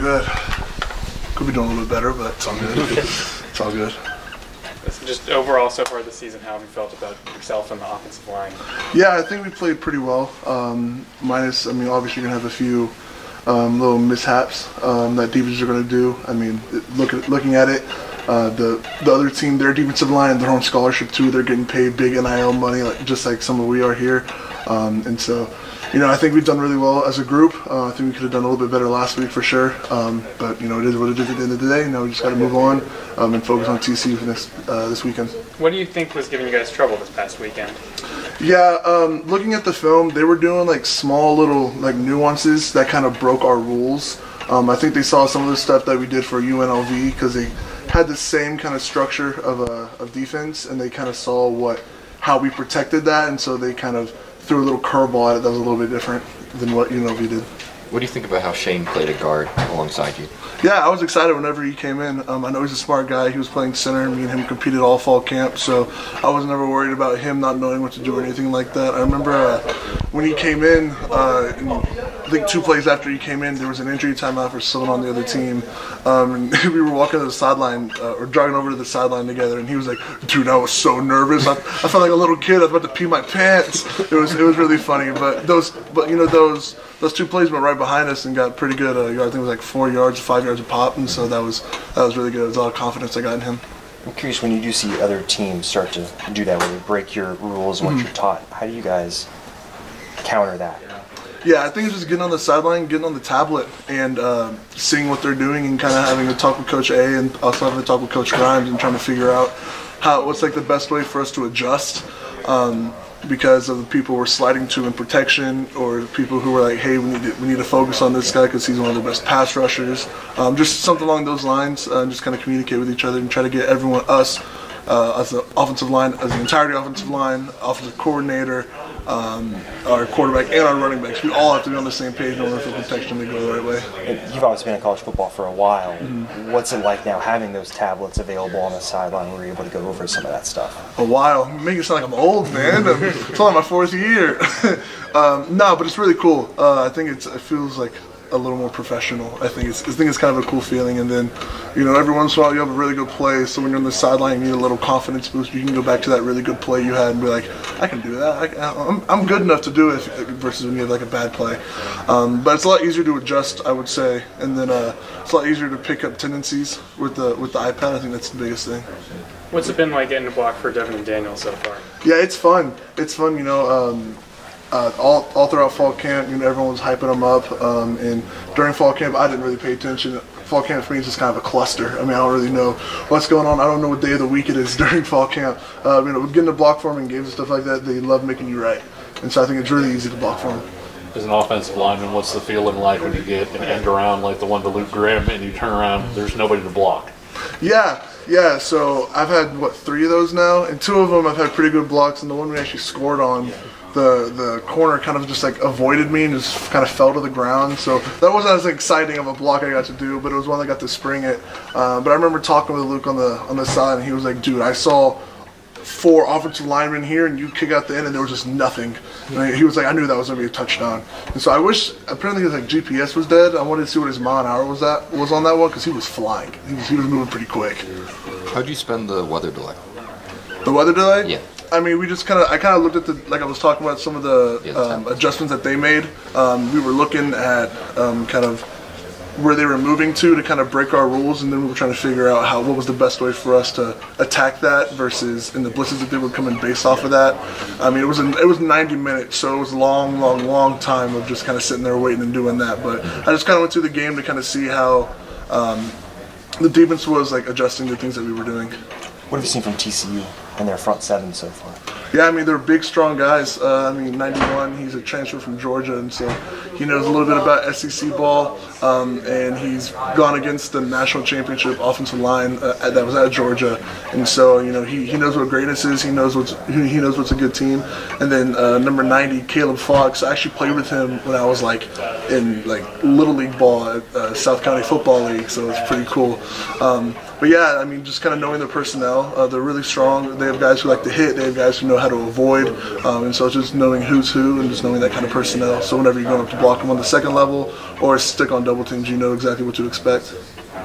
good. Could be doing a little bit better, but it's all good. It's all good. Just overall so far this season, how have you felt about yourself and the offensive line? Yeah, I think we played pretty well. Minus, obviously you're going to have a few little mishaps that defenses are going to do. Looking at it, the other team, their defensive line, and their own scholarship too, they're getting paid big NIL money, just like some of we are here. And so, I think we've done really well as a group. I think we could have done a little bit better last week for sure. But, it is what it is at the end of the day. We just got to move on and focus on TCU for this weekend. What do you think was giving you guys trouble this past weekend? Yeah, looking at the film, they were doing small little nuances that kind of broke our rules. I think they saw some of the stuff that we did for UNLV because they had the same kind of structure of defense, and they kind of saw how we protected that, and so they kind of threw a little curveball at it that was a little bit different than what UNLV did. What do you think about how Shane played a guard alongside you? Yeah, I was excited whenever he came in. I know he's a smart guy. He was playing center. Me and him competed all fall camp, so I was never worried about him not knowing what to do or anything like that. I remember when he came in, I think 2 plays after he came in, there was an injury timeout for someone on the other team. And we were walking to the sideline, or jogging over to the sideline together, and he was like, dude, I was so nervous. I felt like a little kid. I was about to pee my pants. It was really funny. But those 2 plays went right behind us and got pretty good. I think it was 4 yards, 5 yards a pop, and so that was really good. It was a lot of confidence I got in him. I'm curious, when you do see other teams start to do that, where they break your rules and what you're taught, how do you guys counter that? Yeah, I think it's just getting on the sideline, getting on the tablet, and seeing what they're doing, and kind of having a talk with Coach A, and also having a talk with Coach Grimes, and trying to figure out what's the best way for us to adjust. Because of the people we're sliding to in protection, or people who were like, hey, we need to focus on this guy because he's one of the best pass rushers. Just something along those lines, and just kind of communicate with each other and try to get everyone, us, as the offensive line, as the entirety offensive line, offensive coordinator, our quarterback, and our running backs. We all have to be on the same page in order for protection to go the right way. You've always been in college football for a while. What's it like now having those tablets available on the sideline where you're able to go over some of that stuff? A while. Make it sound like I'm old, man. It's only my 4th year. No, but it's really cool. I think it feels like a little more professional. I think it's kind of a cool feeling, and then every once in a while you have a really good play, so when you're on the sideline you need a little confidence boost. You can go back to that really good play you had and be like, I can do that. I'm good enough to do it, versus when you have a bad play. But it's a lot easier to adjust, I would say, and then it's a lot easier to pick up tendencies with the iPad. I think that's the biggest thing. What's it been like getting to block for Devin and Daniel so far? Yeah, it's fun. It's fun, all throughout fall camp, everyone was hyping them up, and during fall camp, I didn't really pay attention. Fall camp for me is just kind of a cluster. I don't really know what's going on. I don't know what day of the week it is during fall camp. Getting to block for them in games and stuff like that, they love making you right, and so I think it's really easy to block for them. As an offensive lineman, what's the feeling like when you get an end around like the one to Luke Grimm and you turn around, there's nobody to block? Yeah, so I've had, 3 of those now, and 2 of them I've had pretty good blocks, and the one we actually scored on, the corner kind of just avoided me and just kind of fell to the ground. So that wasn't as exciting of a block I got to do, but it was one that got to spring it. But I remember talking with Luke on the side, and he was like, dude, I saw 4 offensive linemen here, and you kick out the end, and there was just nothing. And he was like, I knew that was going to be a touchdown. And so I wish, apparently his GPS was dead. I wanted to see what his mile an hour was on that one, because he was flying. He was moving pretty quick. How'd you spend the weather delay? The weather delay? Yeah. We just I kind of looked at I was talking about some of the adjustments that they made. We were looking at kind of where they were moving to kind of break our rules, and then we were trying to figure out what was the best way for us to attack that versus in the blitzes that they were coming based off of that. It was 90 minutes, so it was a long time of just kind of sitting there waiting and doing that. But I just kind of went through the game to kind of see how the defense was adjusting to things that we were doing. What have you seen from TCU and their front 7 so far? Yeah, they're big, strong guys. 91, he's a transfer from Georgia, and so he knows a little bit about SEC ball, and he's gone against the national championship offensive line that was at Georgia, and so he knows what greatness is. He knows what's a good team. And then number 90, Caleb Fox. I actually played with him when I was in little league ball at South County Football League, so it's pretty cool. but yeah, I mean, just kind of knowing their personnel. They're really strong. They have guys who like to hit. They have guys who know how to avoid. And so it's just knowing who's who and just knowing that kind of personnel. So whenever you're going up to block them on the second level or stick on double teams, you know exactly what to expect.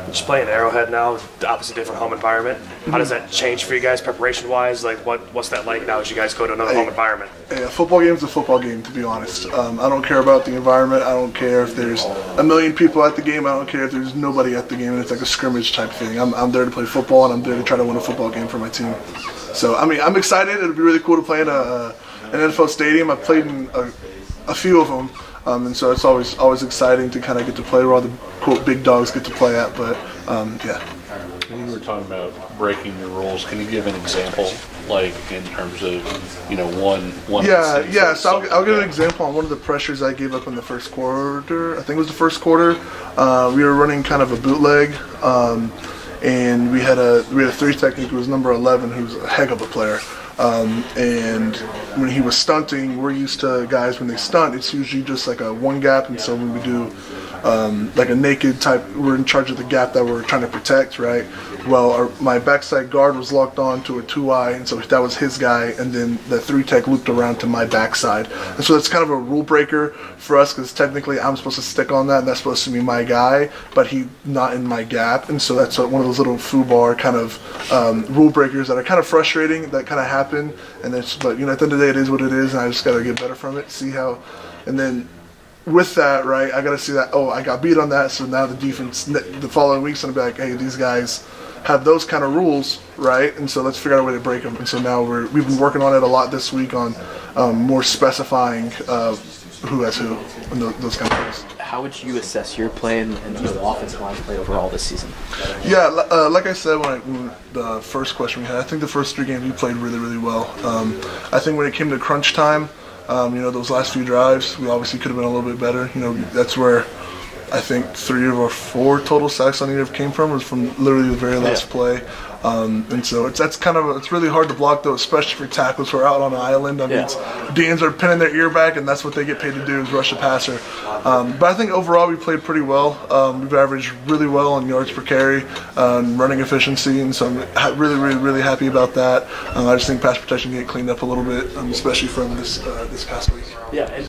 Just playing Arrowhead now, obviously different home environment. How does that change for you guys preparation-wise? Like, what's that like now as you guys go to another home environment? A football game is a football game, to be honest. I don't care about the environment. I don't care if there's a million people at the game. I don't care if there's nobody at the game, and it's like a scrimmage type thing. I'm there to play football, and I'm there to try to win a football game for my team. So, I mean, I'm excited. It'll be really cool to play in an NFL stadium. I've played in a few of them. And so it's always exciting to kind of get to play where all the quote big dogs get to play at. But yeah. When you were talking about breaking your rules, can you give an example, like in terms of one? Yeah. So I'll give an example on one of the pressures I gave up in the first quarter. I think it was the first quarter. We were running kind of a bootleg, and we had a 3 technique. It was number 11, who's a heck of a player. And when he was stunting, we're used to guys when they stunt, it's usually just like a one gap. And so when we do like a naked type, we're in charge of the gap that we're trying to protect, right? Well, my backside guard was locked on to a 2-eye, and so that was his guy, and then the 3 tech looped around to my backside. And so that's kind of a rule breaker for us, because technically I'm supposed to stick on that, and that's supposed to be my guy, but he's not in my gap. And so that's one of those little foobar kind of rule breakers that are kind of frustrating, that kind of happen. And but at the end of the day, it is what it is, and I just got to get better from it, see how, and then with that, right, I got to see that, I got beat on that, so now the defense, the following week's going to be like, hey, these guys have those kind of rules, right, and so let's figure out a way to break them. And so now we've been working on it a lot this week on more specifying who has who and those kind of things. How would you assess your play and the offensive line play overall this season? Yeah, like I said when the first question we had, I think the first 3 games we played really, really well. I think when it came to crunch time, those last few drives, we obviously could have been a little bit better. That's where I think 3 of our 4 total sacks on the year came from, was from literally the very last play. And so it's really hard to block, though, especially for tackles who are out on an island. I mean, DNs are pinning their ear back, and that's what they get paid to do, is rush a passer. But I think overall we played pretty well. We've averaged really well on yards per carry, running efficiency, and so I'm really, really, really happy about that. I just think pass protection get cleaned up a little bit, especially from this past week. Yeah, and